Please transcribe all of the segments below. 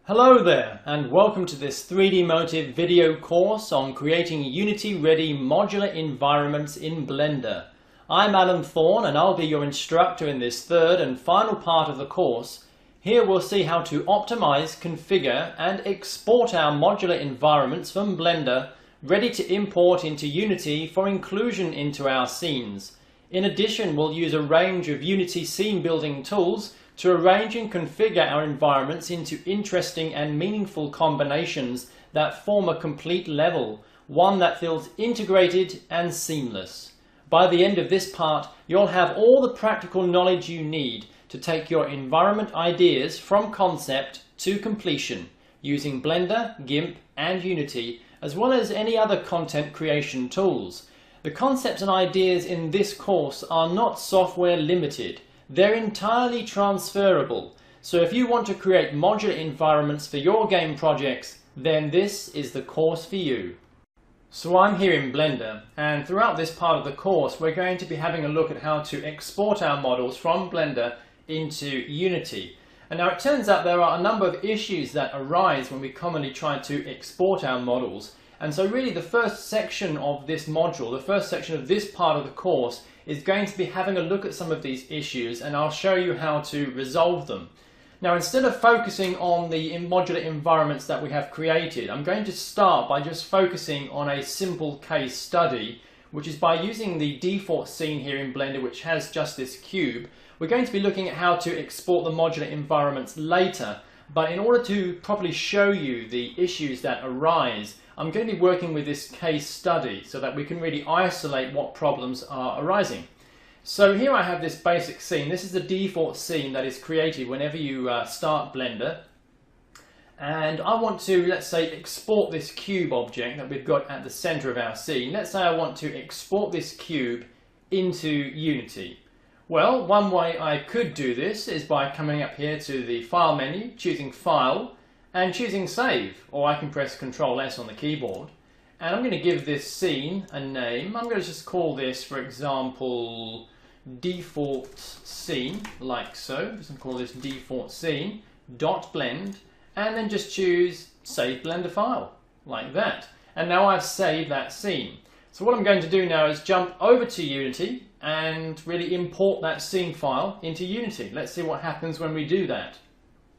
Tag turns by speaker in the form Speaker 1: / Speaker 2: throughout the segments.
Speaker 1: Hello there, and welcome to this 3D Motive video course on creating Unity-ready modular environments in Blender. I'm Alan Thorne and I'll be your instructor in this third and final part of the course. Here we'll see how to optimize, configure and export our modular environments from Blender, ready to import into Unity for inclusion into our scenes. In addition, we'll use a range of Unity scene building tools to arrange and configure our environments into interesting and meaningful combinations that form a complete level, one that feels integrated and seamless. By the end of this part, you'll have all the practical knowledge you need to take your environment ideas from concept to completion, using Blender, GIMP and Unity, as well as any other content creation tools. The concepts and ideas in this course are not software limited. They're entirely transferable, so if you want to create modular environments for your game projects, then this is the course for you. So I'm here in Blender, and throughout this part of the course we're going to be having a look at how to export our models from Blender into Unity. And now it turns out there are a number of issues that arise when we commonly try to export our models. And so really the first section of this module, the first section of this part of the course, is going to be having a look at some of these issues, and I'll show you how to resolve them. Now, instead of focusing on the modular environments that we have created, I'm going to start by just focusing on a simple case study, which is by using the default scene here in Blender, which has just this cube. We're going to be looking at how to export the modular environments later, but in order to properly show you the issues that arise, I'm going to be working with this case study so that we can really isolate what problems are arising. So here I have this basic scene. This is the default scene that is created whenever you start Blender. And I want to, let's say, export this cube object that we've got at the center of our scene. Let's say I want to export this cube into Unity. Well, one way I could do this is by coming up here to the File menu, choosing File, and choosing Save, or I can press Ctrl S on the keyboard. And I'm going to give this scene a name. I'm going to just call this, for example, default scene, like so. Just going to call this default scene, .blend, and then just choose Save Blender File, like that. And now I've saved that scene. So what I'm going to do now is jump over to Unity and really import that scene file into Unity. Let's see what happens when we do that.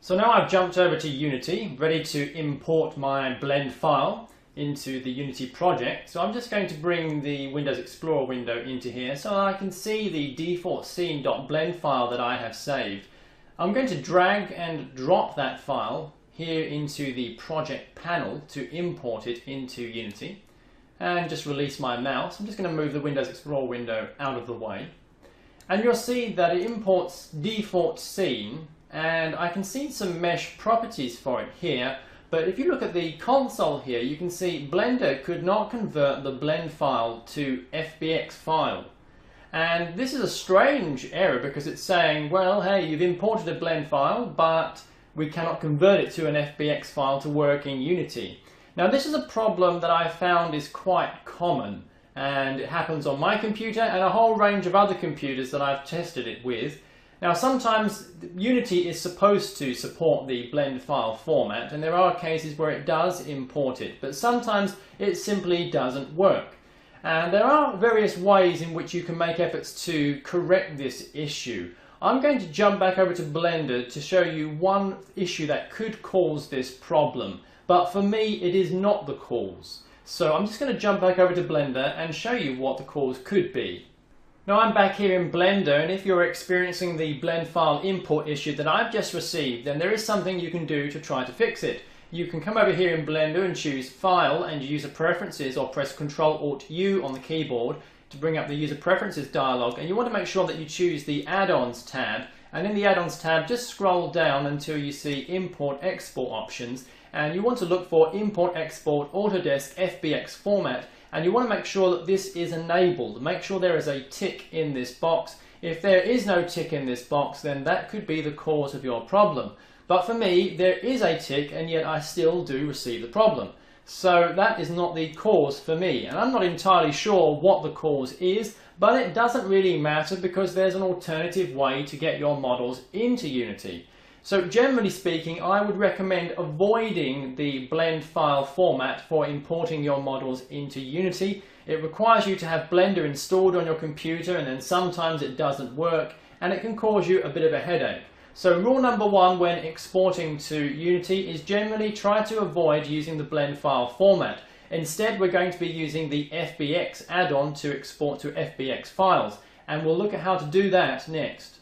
Speaker 1: So now I've jumped over to Unity, ready to import my blend file into the Unity project. So I'm just going to bring the Windows Explorer window into here so I can see the default scene.blend file that I have saved. I'm going to drag and drop that file here into the project panel to import it into Unity. And just release my mouse. I'm just going to move the Windows Explorer window out of the way. And you'll see that it imports default scene, and I can see some mesh properties for it here, but if you look at the console here, you can see Blender could not convert the blend file to FBX file. And this is a strange error because it's saying, well, hey, you've imported a blend file, but we cannot convert it to an FBX file to work in Unity. Now, this is a problem that I found is quite common, and it happens on my computer and a whole range of other computers that I've tested it with. Now, sometimes Unity is supposed to support the blend file format, and there are cases where it does import it, but sometimes it simply doesn't work. And there are various ways in which you can make efforts to correct this issue. I'm going to jump back over to Blender to show you one issue that could cause this problem, but for me it is not the cause. So I'm just going to jump back over to Blender and show you what the cause could be. Now I'm back here in Blender, and if you're experiencing the blend file import issue that I've just received, then there is something you can do to try to fix it. You can come over here in Blender and choose File and User Preferences, or press Ctrl-Alt-U on the keyboard to bring up the User Preferences dialog, and you want to make sure that you choose the Add-ons tab, and in the Add-ons tab just scroll down until you see Import Export options, and you want to look for Import Export Autodesk FBX format. And you want to make sure that this is enabled. Make sure there is a tick in this box. If there is no tick in this box, then that could be the cause of your problem. But for me, there is a tick, and yet I still do receive the problem. So that is not the cause for me. And I'm not entirely sure what the cause is, but it doesn't really matter because there's an alternative way to get your models into Unity. So generally speaking, I would recommend avoiding the blend file format for importing your models into Unity. It requires you to have Blender installed on your computer, and then sometimes it doesn't work and it can cause you a bit of a headache. So rule number one when exporting to Unity is generally try to avoid using the blend file format. Instead, we're going to be using the FBX add-on to export to FBX files, and we'll look at how to do that next.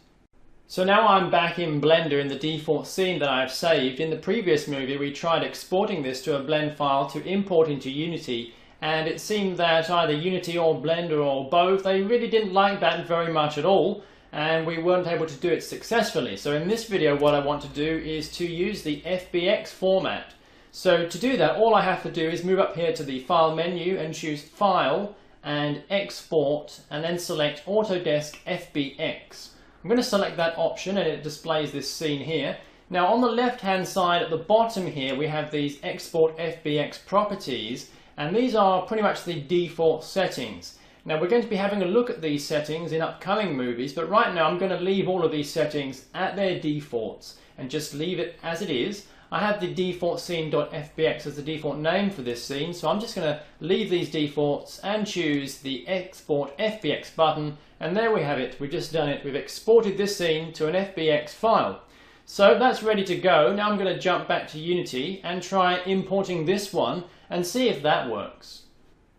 Speaker 1: So now I'm back in Blender in the default scene that I've saved. In the previous movie we tried exporting this to a blend file to import into Unity, and it seemed that either Unity or Blender or both, they really didn't like that very much at all, and we weren't able to do it successfully. So in this video what I want to do is to use the FBX format. So to do that, all I have to do is move up here to the File menu and choose File and Export, and then select Autodesk FBX. I'm going to select that option and it displays this scene here. Now on the left hand side at the bottom here we have these Export FBX properties, and these are pretty much the default settings. Now we're going to be having a look at these settings in upcoming movies, but right now I'm going to leave all of these settings at their defaults and just leave it as it is. I have the default scene.fbx as the default name for this scene, so I'm just going to leave these defaults and choose the Export FBX button, and there we have it. We've just done it. We've exported this scene to an FBX file. So that's ready to go. Now I'm going to jump back to Unity and try importing this one and see if that works.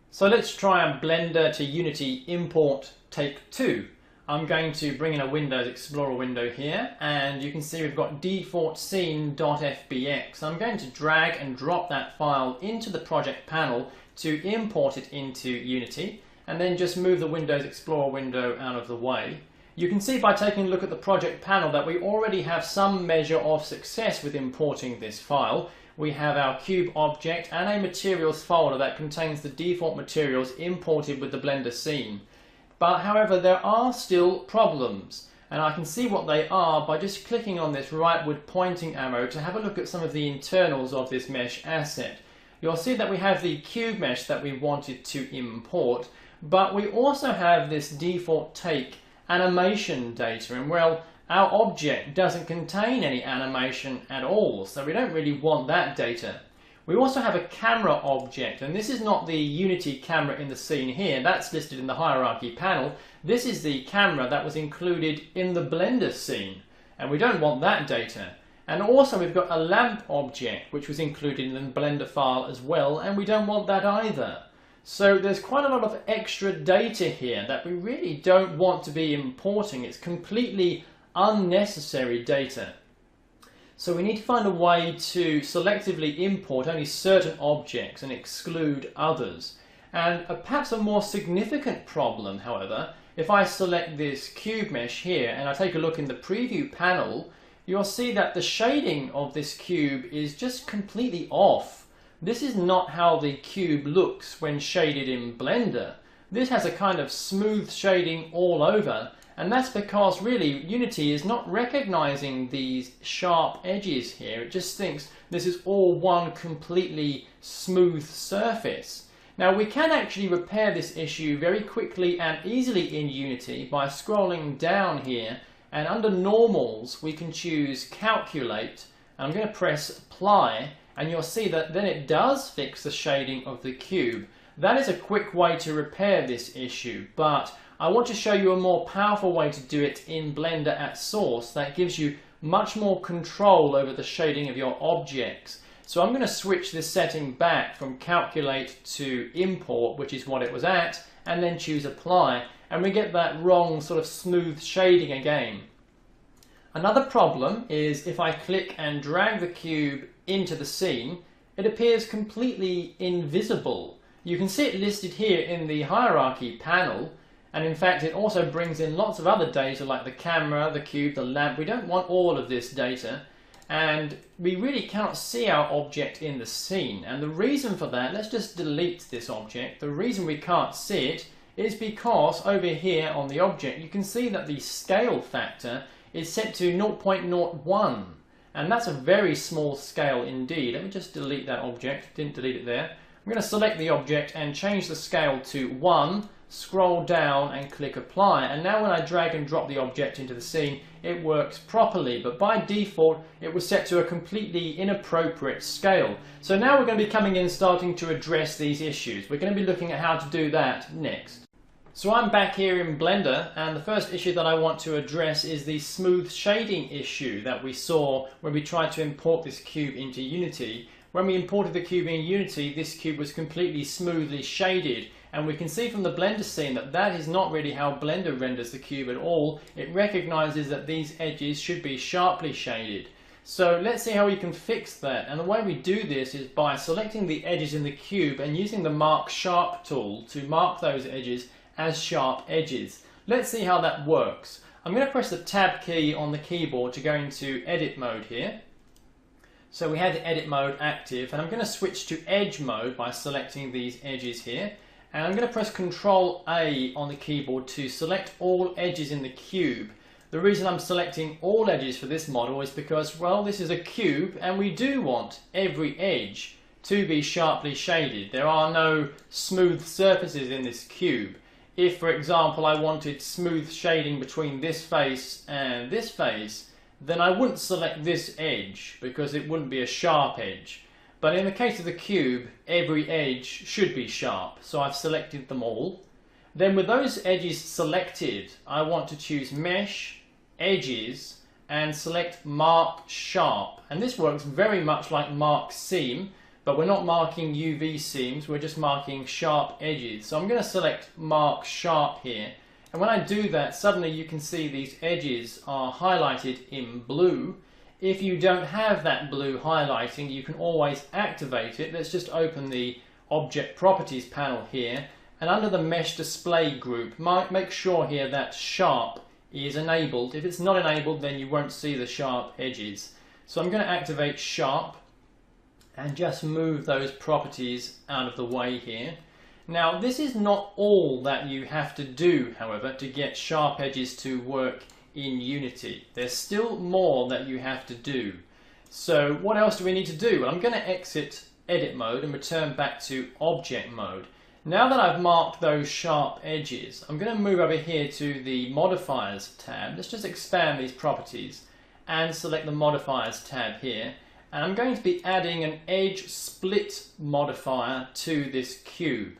Speaker 1: So let's try a Blender to Unity import take 2. I'm going to bring in a Windows Explorer window here, and you can see we've got default scene.fbx. I'm going to drag and drop that file into the project panel to import it into Unity, and then just move the Windows Explorer window out of the way. You can see by taking a look at the project panel that we already have some measure of success with importing this file. We have our cube object and a materials folder that contains the default materials imported with the Blender scene. But however, there are still problems, and I can see what they are by just clicking on this rightward pointing arrow to have a look at some of the internals of this mesh asset. You'll see that we have the cube mesh that we wanted to import, but we also have this default take animation data, and well, our object doesn't contain any animation at all, so we don't really want that data. We also have a camera object, and this is not the Unity camera in the scene here. That's listed in the hierarchy panel. This is the camera that was included in the Blender scene, and we don't want that data. And also we've got a lamp object which was included in the Blender file as well, and we don't want that either. So there's quite a lot of extra data here that we really don't want to be importing. It's completely unnecessary data. So we need to find a way to selectively import only certain objects and exclude others. And perhaps a more significant problem, however, if I select this cube mesh here and I take a look in the preview panel, you'll see that the shading of this cube is just completely off. This is not how the cube looks when shaded in Blender. This has a kind of smooth shading all over, and that's because really Unity is not recognizing these sharp edges here. It just thinks this is all one completely smooth surface. Now we can actually repair this issue very quickly and easily in Unity by scrolling down here, and under Normals we can choose Calculate, and I'm going to press Apply, and you'll see that then it does fix the shading of the cube. That is a quick way to repair this issue, but I want to show you a more powerful way to do it in Blender at source that gives you much more control over the shading of your objects. So I'm going to switch this setting back from Calculate to Import, which is what it was at, and then choose Apply, and we get that wrong sort of smooth shading again. Another problem is if I click and drag the cube into the scene, it appears completely invisible. You can see it listed here in the hierarchy panel, and in fact it also brings in lots of other data like the camera, the cube, the lamp. We don't want all of this data, and we really cannot see our object in the scene. And the reason for that, let's just delete this object. The reason we can't see it is because over here on the object you can see that the scale factor is set to 0.01, and that's a very small scale indeed. Let me just delete that object, didn't delete it there. I'm going to select the object and change the scale to 1, scroll down and click apply, and now when I drag and drop the object into the scene it works properly, but by default it was set to a completely inappropriate scale. So now we're going to be coming in and starting to address these issues. We're going to be looking at how to do that next. So I'm back here in Blender, and the first issue that I want to address is the smooth shading issue that we saw when we tried to import this cube into Unity. When we imported the cube in Unity, this cube was completely smoothly shaded, and we can see from the Blender scene that that is not really how Blender renders the cube at all. It recognizes that these edges should be sharply shaded. So let's see how we can fix that, and the way we do this is by selecting the edges in the cube and using the Mark Sharp tool to mark those edges as sharp edges. Let's see how that works. I'm going to press the Tab key on the keyboard to go into edit mode here. So we have the edit mode active, and I'm going to switch to edge mode by selecting these edges here, and I'm going to press Ctrl A on the keyboard to select all edges in the cube. The reason I'm selecting all edges for this model is because, well, this is a cube and we do want every edge to be sharply shaded. There are no smooth surfaces in this cube. If, for example, I wanted smooth shading between this face and this face, then I wouldn't select this edge because it wouldn't be a sharp edge. But in the case of the cube, every edge should be sharp, so I've selected them all. Then with those edges selected, I want to choose Mesh, Edges, and select Mark Sharp. And this works very much like Mark Seam, but we're not marking UV seams, we're just marking sharp edges. So I'm going to select Mark Sharp here. And when I do that, suddenly you can see these edges are highlighted in blue. If you don't have that blue highlighting, you can always activate it. Let's just open the Object Properties panel here, and under the Mesh Display group, make sure here that Sharp is enabled. If it's not enabled, then you won't see the sharp edges. So I'm going to activate Sharp and just move those properties out of the way here. Now, this is not all that you have to do, however, to get sharp edges to work in Unity. There's still more that you have to do. So what else do we need to do? Well, I'm going to exit edit mode and return back to object mode. Now that I've marked those sharp edges, I'm going to move over here to the modifiers tab. Let's just expand these properties and select the modifiers tab here. And I'm going to be adding an edge split modifier to this cube.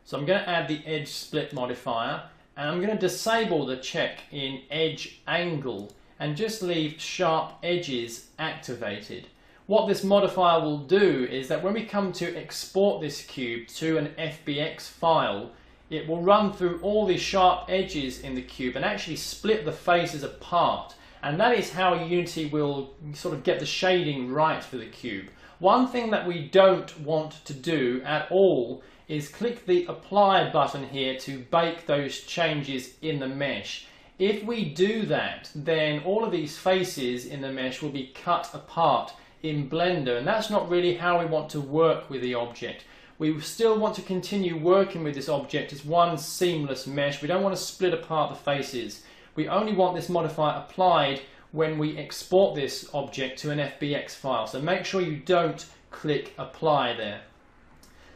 Speaker 1: So I'm going to add the edge split modifier, and I'm going to disable the check in edge angle and just leave sharp edges activated. What this modifier will do is that when we come to export this cube to an FBX file, it will run through all the sharp edges in the cube and actually split the faces apart. And that is how Unity will sort of get the shading right for the cube. One thing that we don't want to do at all is click the apply button here to bake those changes in the mesh. If we do that, then all of these faces in the mesh will be cut apart in Blender, and that's not really how we want to work with the object. We still want to continue working with this object as one seamless mesh. We don't want to split apart the faces. We only want this modifier applied when we export this object to an FBX file. So make sure you don't click apply there.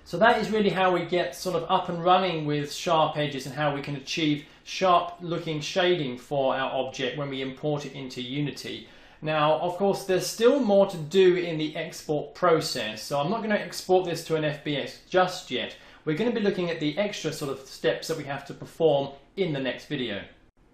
Speaker 1: So that is really how we get sort of up and running with sharp edges and how we can achieve sharp looking shading for our object when we import it into Unity. Now, of course, there's still more to do in the export process, so I'm not going to export this to an FBX just yet. We're going to be looking at the extra sort of steps that we have to perform in the next video.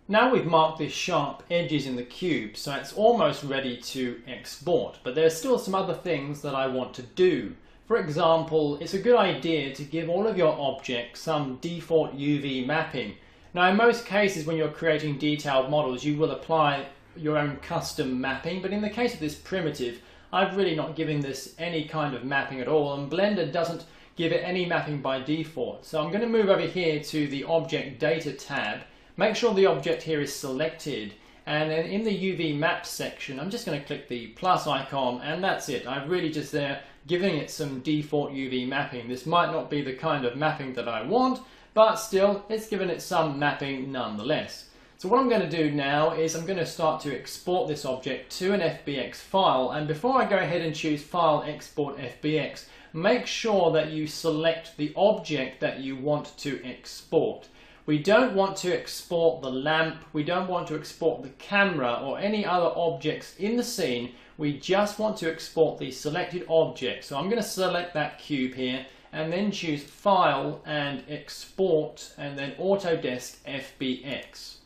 Speaker 1: Now we've marked the sharp edges in the cube, so it's almost ready to export, but there's still some other things that I want to do. For example, it's a good idea to give all of your objects some default UV mapping. Now, in most cases when you're creating detailed models, you will apply your own custom mapping, but in the case of this primitive, I've really not given this any kind of mapping at all, and Blender doesn't give it any mapping by default. So I'm going to move over here to the Object Data tab, make sure the object here is selected, and then in the UV Map section, I'm just going to click the plus icon, and that's it. I've really just there giving it some default UV mapping. This might not be the kind of mapping that I want, but still, it's given it some mapping nonetheless. So what I'm going to do now is I'm going to start to export this object to an FBX file, and before I go ahead and choose File, Export FBX, make sure that you select the object that you want to export. We don't want to export the lamp, we don't want to export the camera or any other objects in the scene. We just want to export the selected object. So I'm going to select that cube here and then choose File and Export and then Autodesk FBX.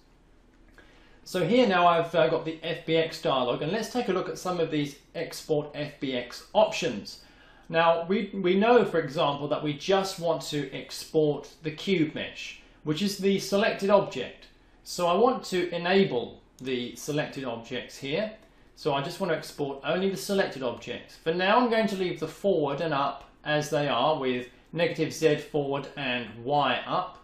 Speaker 1: So here now I've got the FBX dialog, and let's take a look at some of these Export FBX options. Now we know, for example, that we just want to export the cube mesh, which is the selected object. So I want to enable the selected objects here. So I just want to export only the selected objects. For now I'm going to leave the forward and up as they are, with -Z forward and Y up.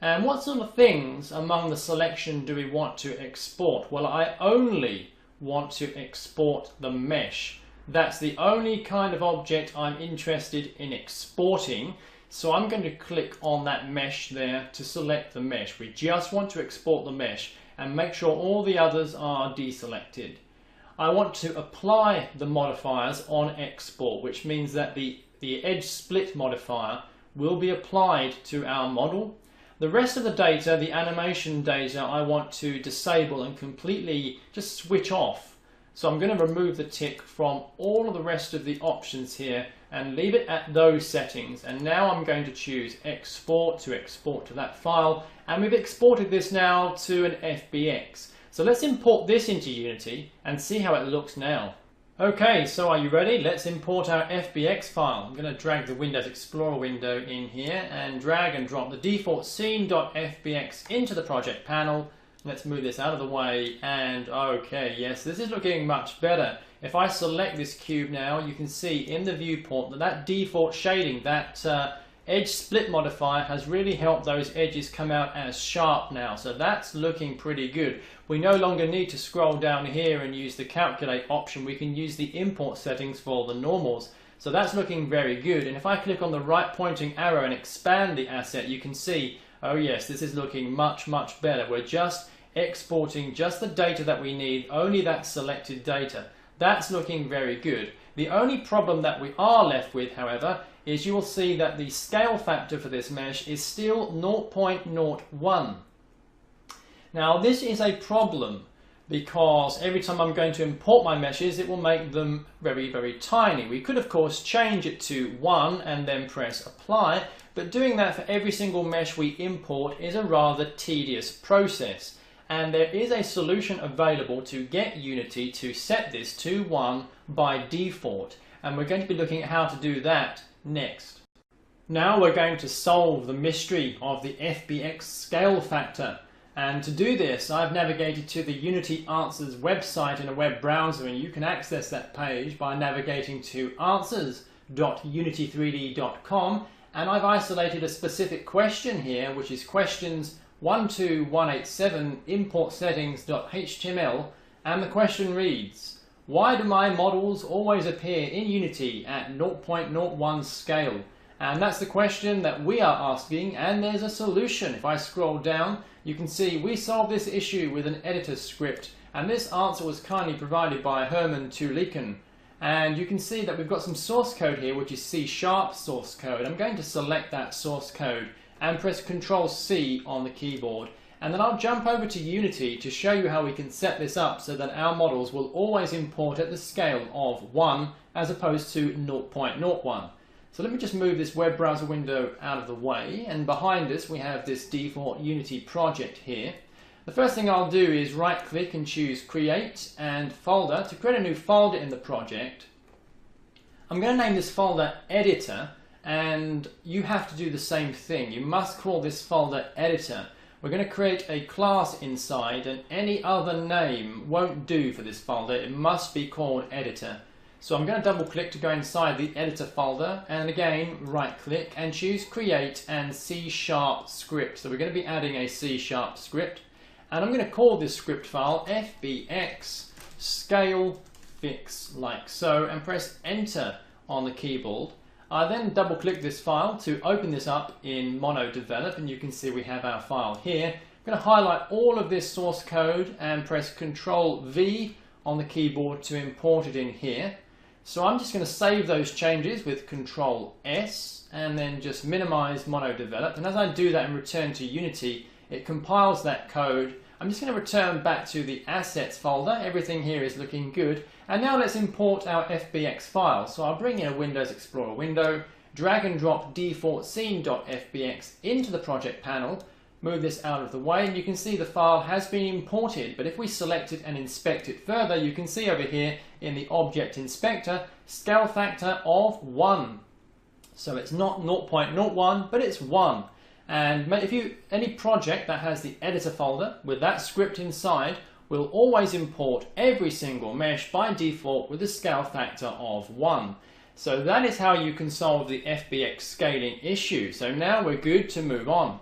Speaker 1: And what sort of things among the selection do we want to export? Well, I only want to export the mesh. That's the only kind of object I'm interested in exporting. So I'm going to click on that mesh there to select the mesh. We just want to export the mesh and make sure all the others are deselected. I want to apply the modifiers on export, which means that the edge split modifier will be applied to our model. The rest of the data, the animation data, I want to disable and completely just switch off. So I'm going to remove the tick from all of the rest of the options here and leave it at those settings. And now I'm going to choose export to that file. And we've exported this now to an FBX. So let's import this into Unity and see how it looks now. Okay, so are you ready? Let's import our FBX file. I'm going to drag the Windows Explorer window in here and drag and drop the default scene.fbx into the project panel. Let's move this out of the way, and okay, yes, this is looking much better. If I select this cube now, you can see in the viewport that default shading, that edge split modifier has really helped those edges come out as sharp now. So that's looking pretty good. We no longer need to scroll down here and use the calculate option. We can use the import settings for the normals. So that's looking very good. And if I click on the right pointing arrow and expand the asset, you can see, oh yes, this is looking much, much better. We're just exporting just the data that we need, only that selected data. That's looking very good. The only problem that we are left with, however, is you will see that the scale factor for this mesh is still 0.01. Now this is a problem because every time I'm going to import my meshes, it will make them very, very tiny. We could of course change it to 1 and then press apply, but doing that for every single mesh we import is a rather tedious process. And there is a solution available to get Unity to set this to 1 by default. And we're going to be looking at how to do that next. Now we're going to solve the mystery of the FBX scale factor. And to do this, I've navigated to the Unity Answers website in a web browser, and you can access that page by navigating to answers.unity3d.com. And I've isolated a specific question here, which is questions 12187 import settings.html, and the question reads, why do my models always appear in Unity at 0.01 scale? And that's the question that we are asking, and there's a solution. If I scroll down, you can see we solved this issue with an editor script, and this answer was kindly provided by Herman Tuliken. And you can see that we've got some source code here, which is C# source code. I'm going to select that source code and press Ctrl+C on the keyboard, and then I'll jump over to Unity to show you how we can set this up so that our models will always import at the scale of 1 as opposed to 0.01. So let me just move this web browser window out of the way, and behind us we have this default Unity project here. The first thing I'll do is right click and choose Create and Folder to create a new folder in the project. I'm going to name this folder Editor, and you have to do the same thing. You must call this folder Editor. We're going to create a class inside, and any other name won't do for this folder. It must be called Editor. So I'm going to double click to go inside the Editor folder, and again right click and choose Create and C# script. So we're going to be adding a C# script, and I'm going to call this script file FBX scale fix like so, and press Enter on the keyboard. I then double click this file to open this up in Mono Develop, and you can see we have our file here. I'm going to highlight all of this source code and press Ctrl+V on the keyboard to import it in here. So I'm just going to save those changes with Control S and then just minimize mono developed. And as I do that and return to Unity, it compiles that code. I'm just going to return back to the assets folder. Everything here is looking good. And now let's import our FBX file. So I'll bring in a Windows Explorer window, drag and drop default scene.fbx into the project panel, move this out of the way, and you can see the file has been imported. But if we select it and inspect it further, you can see over here in the object inspector, scale factor of 1. So it's not 0.01, but it's 1. And if any project that has the editor folder with that script inside will always import every single mesh by default with a scale factor of 1. So that is how you can solve the FBX scaling issue. So now we're good to move on.